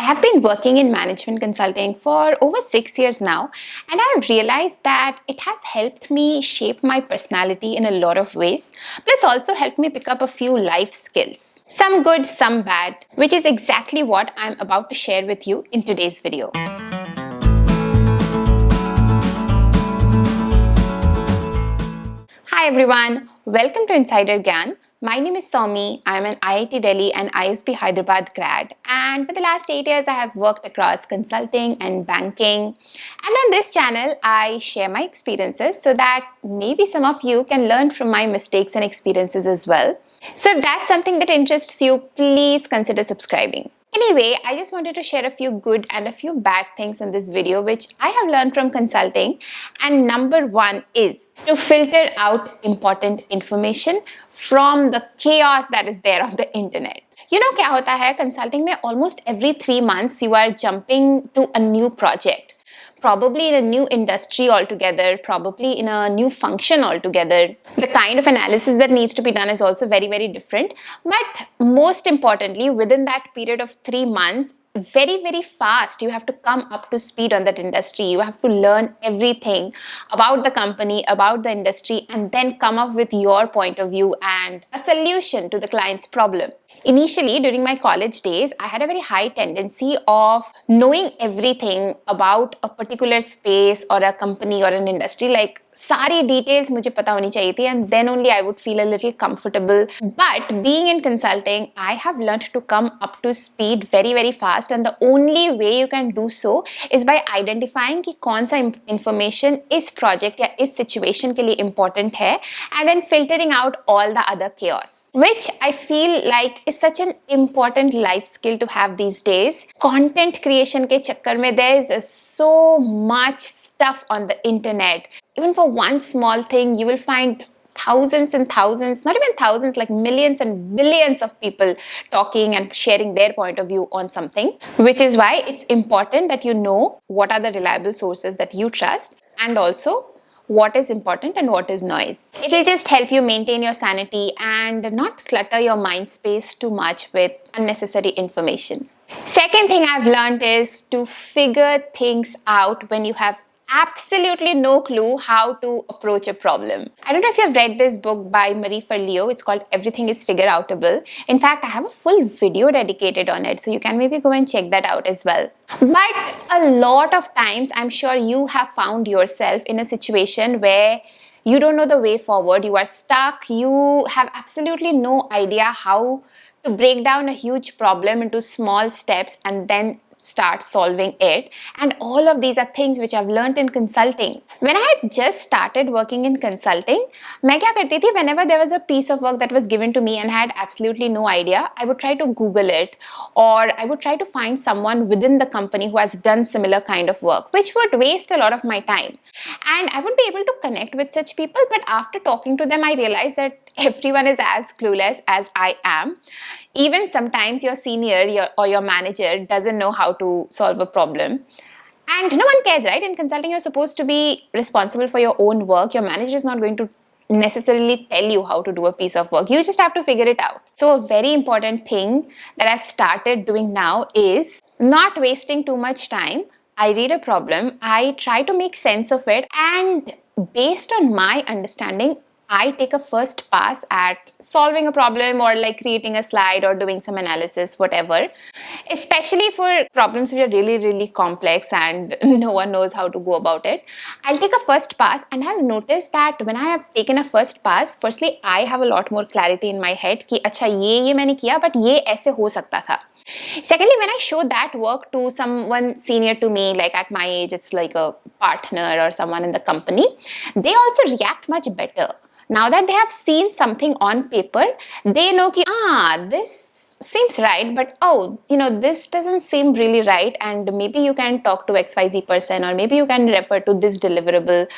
have been working in management consulting for over 6 years now, and I've realized that it has helped me shape my personality in a lot of ways, plus also helped me pick up a few life skills. Some good, some bad, which is exactly what I'm about to share with you in today's video. Hi everyone, welcome to Insider Gyaan. My name is Soumi. I am an IIT Delhi and ISB Hyderabad grad, and for the last 8 years I have worked across consulting and banking. And on this channel I share my experiences so that maybe some of you can learn from my mistakes and experiences as well. So if that's something that interests you, please consider subscribing. Anyway, I just wanted to share a few good and a few bad things in this video which I have learned from consulting. And number one is to filter out important information from the chaos that is there on the internet. You know क्या होता है consulting में almost every 3 months you are jumping to a new project. Probably in a new industry altogether, probably in a new function altogether. The kind of analysis that needs to be done is also very, very different. But most importantly, within that period of 3 months, very, very fast, you have to come up to speed on that industry. You have to learn everything about the company, about the industry, and then come up with your point of view and a solution to the client's problem. Initially, during my college days, I had a very high tendency of knowing everything about a particular space or a company or an industry. Like, सारी details मुझे पता होनी चाहिए थी, and then only I would feel a little comfortable. But being in consulting, I have learned to come up to speed very, very fast, and the only way you can do so is by identifying कि कौन सा information इस project या इस situation के लिए important है, and then filtering out all the other chaos, which I feel like is such an important life skill to have these days. Content creation के चक्कर में there is so much stuff on the internet. Even for one small thing, you will find thousands and thousands, not even thousands, like millions and billions of people talking and sharing their point of view on something, which is why it's important that you know what are the reliable sources that you trust, and also what is important and what is noise. It will just help you maintain your sanity and not clutter your mind space too much with unnecessary information. Second thing I've learned is to figure things out when you have absolutely no clue how to approach a problem. I don't know if you've read this book by Marie Forleo. It's called Everything is Figure Outable. In fact, I have a full video dedicated on it, so you can maybe go and check that out as well. But a lot of times, I'm sure you have found yourself in a situation where you don't know the way forward, you are stuck, you have absolutely no idea how to break down a huge problem into small steps and then start solving it. And all of these are things which I've learned in consulting. When I had just started working in consulting, मैं क्या करती थी, whenever there was a piece of work that was given to me and I had absolutely no idea, I would try to Google it, or I would try to find someone within the company who has done similar kind of work, which would waste a lot of my time. And I would be able to connect with such people, but after talking to them, I realized that everyone is as clueless as I am. Even sometimes your senior or your manager doesn't know how to solve a problem. And no one cares, right? In consulting, you're supposed to be responsible for your own work. Your manager is not going to necessarily tell you how to do a piece of work. You just have to figure it out. So a very important thing that I've started doing now is not wasting too much time. I read a problem, I try to make sense of it, and based on my understanding, I take a first pass at solving a problem or like creating a slide or doing some analysis, whatever. Especially for problems which are really, really complex and no one knows how to go about it. I'll take a first pass, and I've noticed that when I have taken a first pass, firstly, I have a lot more clarity in my head कि अच्छा ये मैंने किया, but ये ऐसे हो सकता था. Secondly, when I show that work to someone senior to me, like at my age, it's like a partner or someone in the company, they also react much better. Now that they have seen something on paper, they know that this seems right, but this doesn't seem really right, and maybe you can talk to XYZ person, or maybe you can refer to this deliverable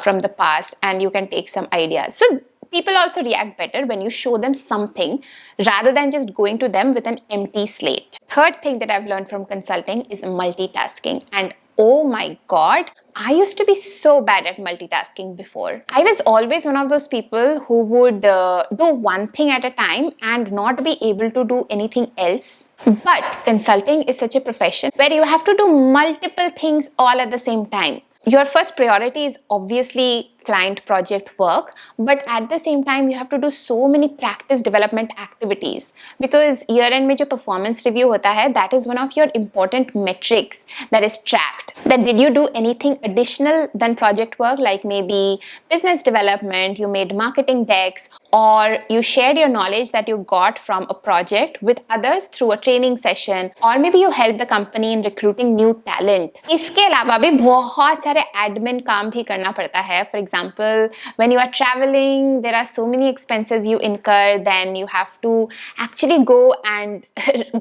from the past, and you can take some ideas. So people also react better when you show them something rather than just going to them with an empty slate. Third thing that I've learned from consulting is multitasking. And Oh my god, I used to be so bad at multitasking before. I was always one of those people who would do one thing at a time and not be able to do anything else. But consulting is such a profession where you have to do multiple things all at the same time. Your first priority is obviously client project work, but at the same time you have to do so many practice development activities, because year end mein jo performance review hota hai, that is one of your important metrics that is tracked. That did you do anything additional than project work, like maybe business development, you made marketing decks, or you shared your knowledge that you got from a project with others through a training session, or maybe you helped the company in recruiting new talent. इसके अलावा भी बहुत सारे admin काम भी करना पड़ता है. For example, when you are traveling, there are so many expenses you incur, then you have to actually go and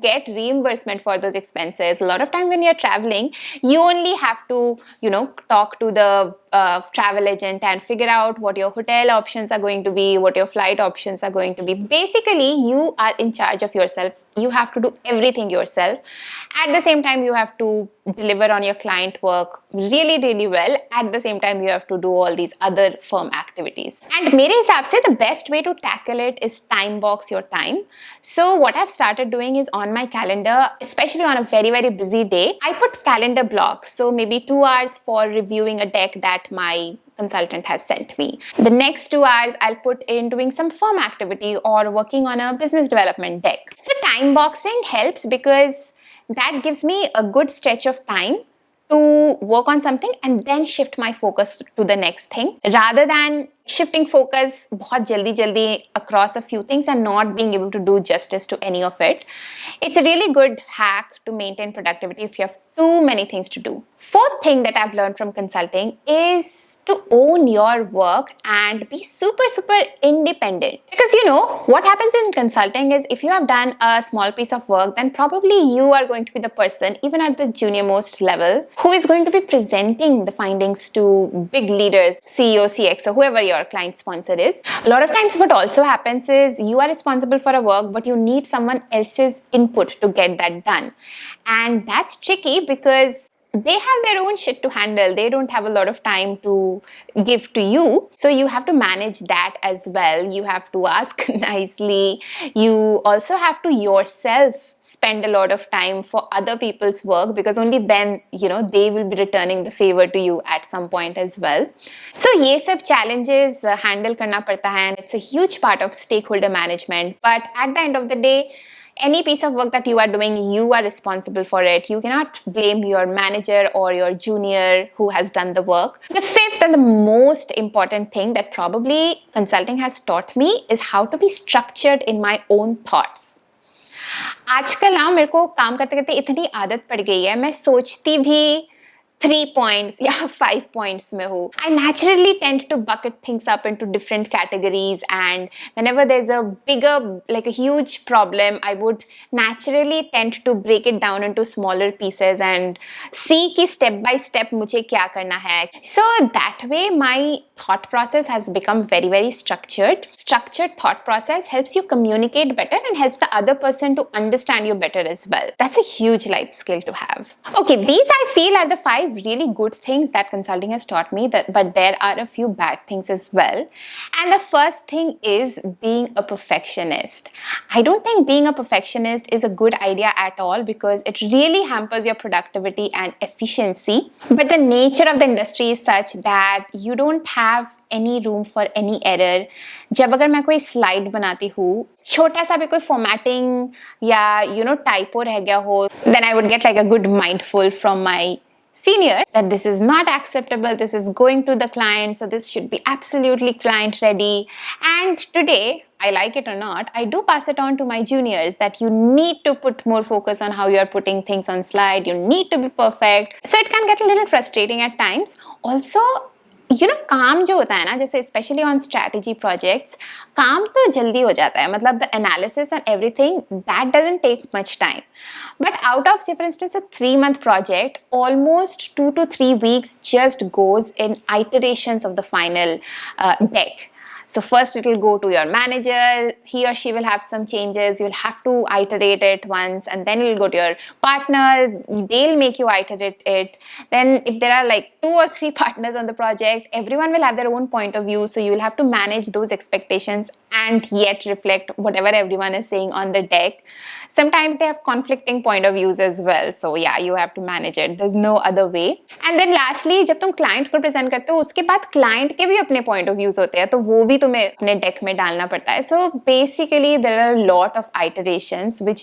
get reimbursement for those expenses. A lot of time when you're traveling, you only have to, talk to the travel agent and figure out what your hotel options are going to be, what your flight options are going to be. Basically, you are in charge of yourself. You have to do everything yourself. At the same time, you have to deliver on your client work really, really well. At the same time, you have to do all these other firm activities. And मेरे हिसाब से the best way to tackle it is time box your time. So what I've started doing is on my calendar, especially on a very, very busy day, I put calendar blocks. So maybe 2 hours for reviewing a deck that my consultant has sent me. The next 2 hours I'll put in doing some firm activity or working on a business development deck. So time boxing helps because that gives me a good stretch of time to work on something and then shift my focus to the next thing, rather than shifting focus बहुत जल्दी across a few things and not being able to do justice to any of it. It's a really good hack to maintain productivity if you have too many things to do. Fourth thing that I've learned from consulting is to own your work and be super, super independent. Because what happens in consulting is if you have done a small piece of work, then probably you are going to be the person, even at the junior most level, who is going to be presenting the findings to big leaders, CEO, CXO, whoever your client sponsor is. A lot of times what also happens is you are responsible for a work, but you need someone else's input to get that done. And that's tricky because they have their own shit to handle. They don't have a lot of time to give to you. So you have to manage that as well. You have to ask nicely. You also have to yourself spend a lot of time for other people's work, because only then, they will be returning the favor to you at some point as well. So ये सब challenges handle करना पड़ता है, and it's a huge part of stakeholder management. But at the end of the day, any piece of work that you are doing, you are responsible for it. You cannot blame your manager or your junior who has done the work. The fifth and the most important thing that probably consulting has taught me is how to be structured in my own thoughts. आजकल ना मेरे को काम करते करते इतनी आदत पड़ गई है, मैं सोचती भी 3 points या 5 points में हूँ. I naturally tend to bucket things up into different categories, and whenever there's a bigger, like a huge problem, I would naturally tend to break it down into smaller pieces and see कि step by step मुझे क्या करना है. So that way my thought process has become very, very structured. Structured thought process helps you communicate better and helps the other person to understand you better as well. That's a huge life skill to have. Okay, these I feel are the 5 really good things that consulting has taught me, but there are a few bad things as well. And the first thing is being a perfectionist. I don't think being a perfectionist is a good idea at all, because it really hampers your productivity and efficiency. But the nature of the industry is such that you don't have any room for any error. जब अगर मैं कोई slide बनाती हूँ, छोटा सा भी कोई formatting या typo रह गया हो, then I would get like a good mindful from my senior that this is not acceptable, this is going to the client, so this should be absolutely client ready. And today, I like it or not, I do pass it on to my juniors that you need to put more focus on how you're putting things on slide, you need to be perfect. So it can get a little frustrating at times. Also, काम जो होता है ना, जैसे especially on strategy projects, काम तो जल्दी हो जाता है, मतलब the analysis and everything, that doesn't take much time. But out of, say for instance, a 3-month project, almost 2 to 3 weeks just goes in iterations of the final deck. So first it will go to your manager, he or she will have some changes, you'll have to iterate it once, and then it'll go to your partner, they'll make you iterate it. Then if there are like 2 or 3 partners on the project, everyone will have their own point of view, so you will have to manage those expectations and yet reflect whatever everyone is saying on the deck. Sometimes they have conflicting point of views as well, so yeah, you have to manage it, there's no other way. And then lastly, जब तुम client को present करते हो उसके बाद client के भी अपने point of views होते हैं, तो वो भी तुम्हें अपने deck में डालना पड़ता है. So basically there are a lot of iterations which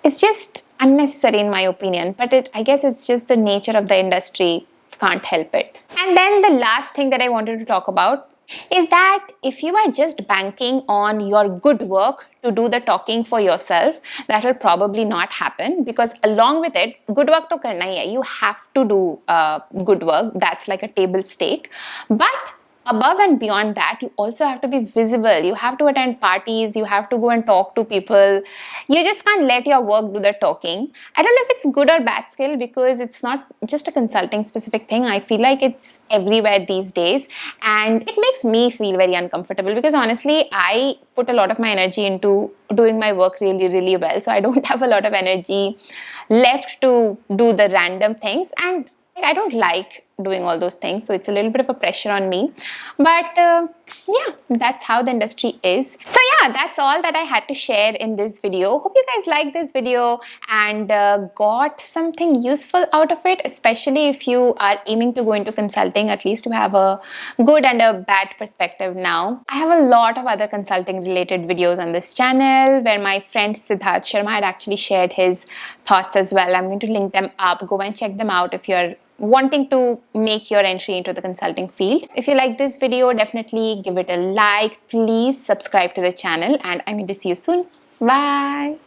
it's just unnecessary in my opinion, but I guess it's just the nature of the industry, can't help it. And then the last thing that I wanted to talk about is that if you are just banking on your good work to do the talking for yourself, that will probably not happen, because along with it, good work to karna hi hai. You have to do good work. That's like a table stake. But above and beyond that, you also have to be visible. You have to attend parties, you have to go and talk to people. You just can't let your work do the talking. I don't know if it's good or bad skill, because it's not just a consulting specific thing. I feel like it's everywhere these days, and it makes me feel very uncomfortable, because honestly, I put a lot of my energy into doing my work really, really well. So I don't have a lot of energy left to do the random things, and I don't like doing all those things, so it's a little bit of a pressure on me. But yeah, that's how the industry is. So yeah, that's all that I had to share in this video. Hope you guys liked this video and got something useful out of it, especially if you are aiming to go into consulting. At least you have a good and a bad perspective now. I have a lot of other consulting related videos on this channel where my friend Siddharth Sharma had actually shared his thoughts as well. I'm going to link them up. Go and check them out if you're wanting to make your entry into the consulting field. If you like this video, definitely give it a like. Please subscribe to the channel, and I'm going to see you soon. Bye.